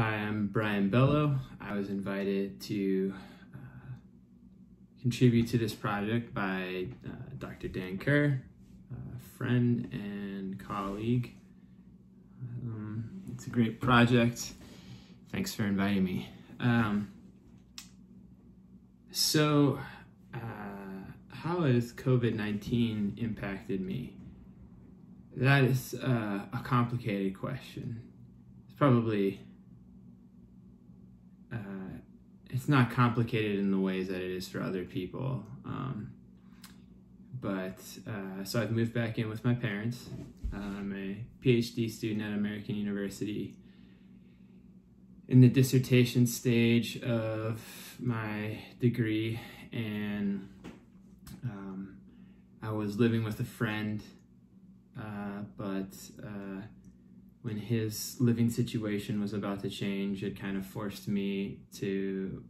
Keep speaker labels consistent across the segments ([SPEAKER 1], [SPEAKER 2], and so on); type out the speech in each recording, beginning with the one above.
[SPEAKER 1] Hi, I'm Bryan B. I was invited to contribute to this project by Dr. Dan Kerr, a friend and colleague. It's a great project. Thanks for inviting me. How has COVID-19 impacted me? That is a complicated question. It's probably it's not complicated in the ways that it is for other people. So I've moved back in with my parents. I'm a PhD student at American University in the dissertation stage of my degree, and I was living with a friend, but when his living situation was about to change, it kind of forced me to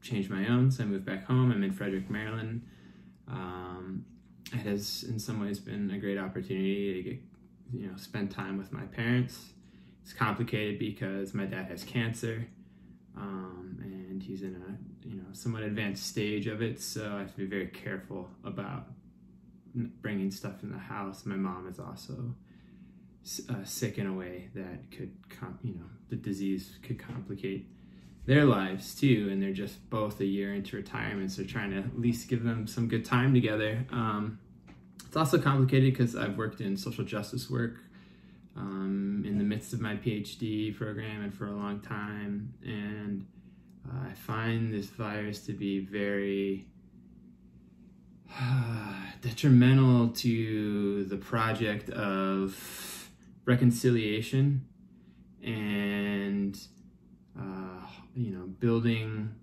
[SPEAKER 1] change my own. So I moved back home. I'm in Frederick, Maryland. It has in some ways been a great opportunity to get, spend time with my parents. It's complicated because my dad has cancer, and he's in a somewhat advanced stage of it. So I have to be very careful about bringing stuff in the house. My mom is also sick in a way that could, the disease could complicate their lives too, and they're just both a year into retirement, so trying to at least give them some good time together. It's also complicated because I've worked in social justice work in the midst of my PhD program and for a long time, and I find this virus to be very detrimental to the project of reconciliation and building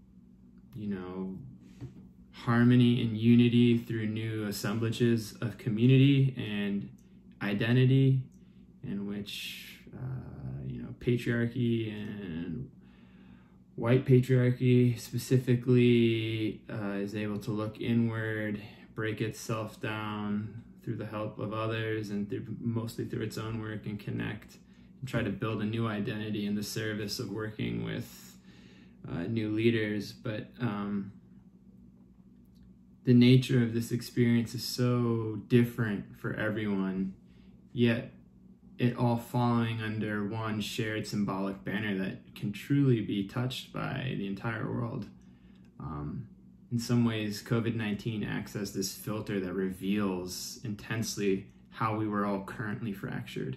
[SPEAKER 1] harmony and unity through new assemblages of community and identity, in which patriarchy and white patriarchy specifically is able to look inward, break itself down through the help of others and mostly through its own work, and connect and try to build a new identity in the service of working with new leaders. But the nature of this experience is so different for everyone, yet it all falling under one shared symbolic banner that can truly be touched by the entire world. In some ways, COVID-19 acts as this filter that reveals intensely how we were all currently fractured.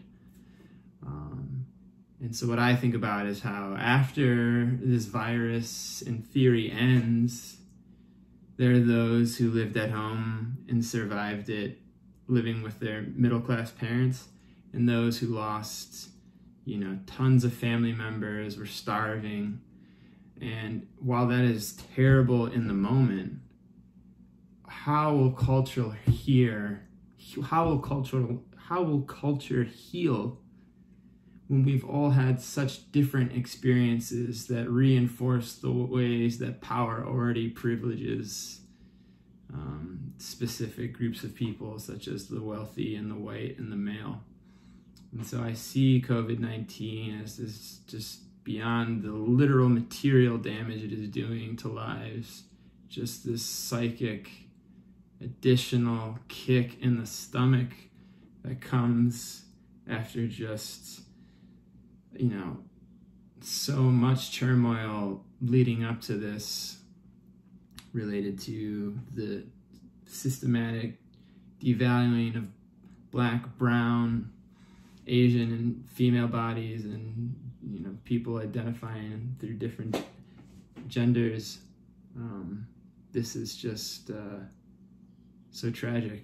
[SPEAKER 1] And so what I think about is how after this virus, in theory, ends, there are those who lived at home and survived it, living with their middle-class parents, and those who lost, tons of family members, were starving. And while that is terrible in the moment, how will culture heal when we've all had such different experiences that reinforce the ways that power already privileges specific groups of people, such as the wealthy and the white and the male? And so I see COVID-19 as this just beyond the literal material damage it is doing to lives, just this psychic additional kick in the stomach that comes after just, so much turmoil leading up to this, related to the systematic devaluing of Black, brown, Asian, and female bodies, and people identifying through different genders. This is just so tragic.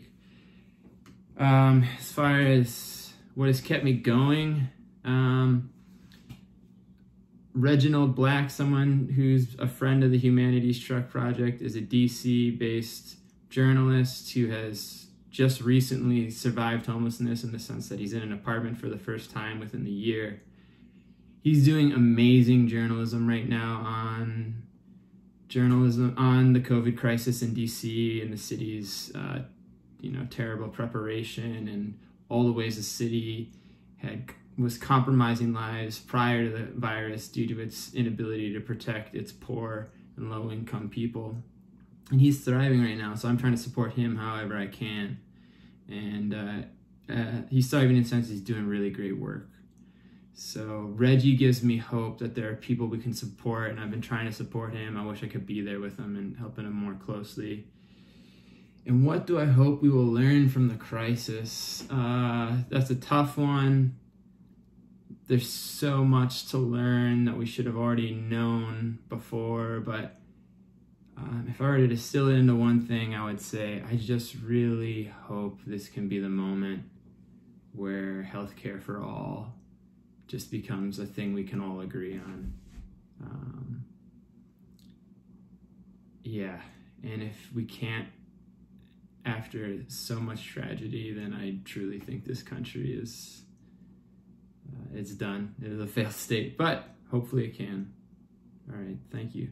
[SPEAKER 1] As far as what has kept me going, Reginald Black, someone who's a friend of the Humanities Truck Project, is a DC-based journalist who has just recently survived homelessness, in the sense that he's in an apartment for the first time within the year. He's doing amazing journalism right now on the COVID crisis in DC and the city's terrible preparation, and all the ways the city had was compromising lives prior to the virus due to its inability to protect its poor and low-income people. And he's thriving right now, so I'm trying to support him however I can. And he's thriving in the sense he's doing really great work. So Reggie gives me hope that there are people we can support, and I've been trying to support him. I wish I could be there with him and helping him more closely. And what do I hope we will learn from the crisis? That's a tough one. There's so much to learn that we should have already known before, but if I were to distill it into one thing, I would say I just really hope this can be the moment where healthcare for all just becomes a thing we can all agree on. Yeah, and if we can't, after so much tragedy, then I truly think this country is, it's done. It is a failed state, but hopefully it can. All right, thank you.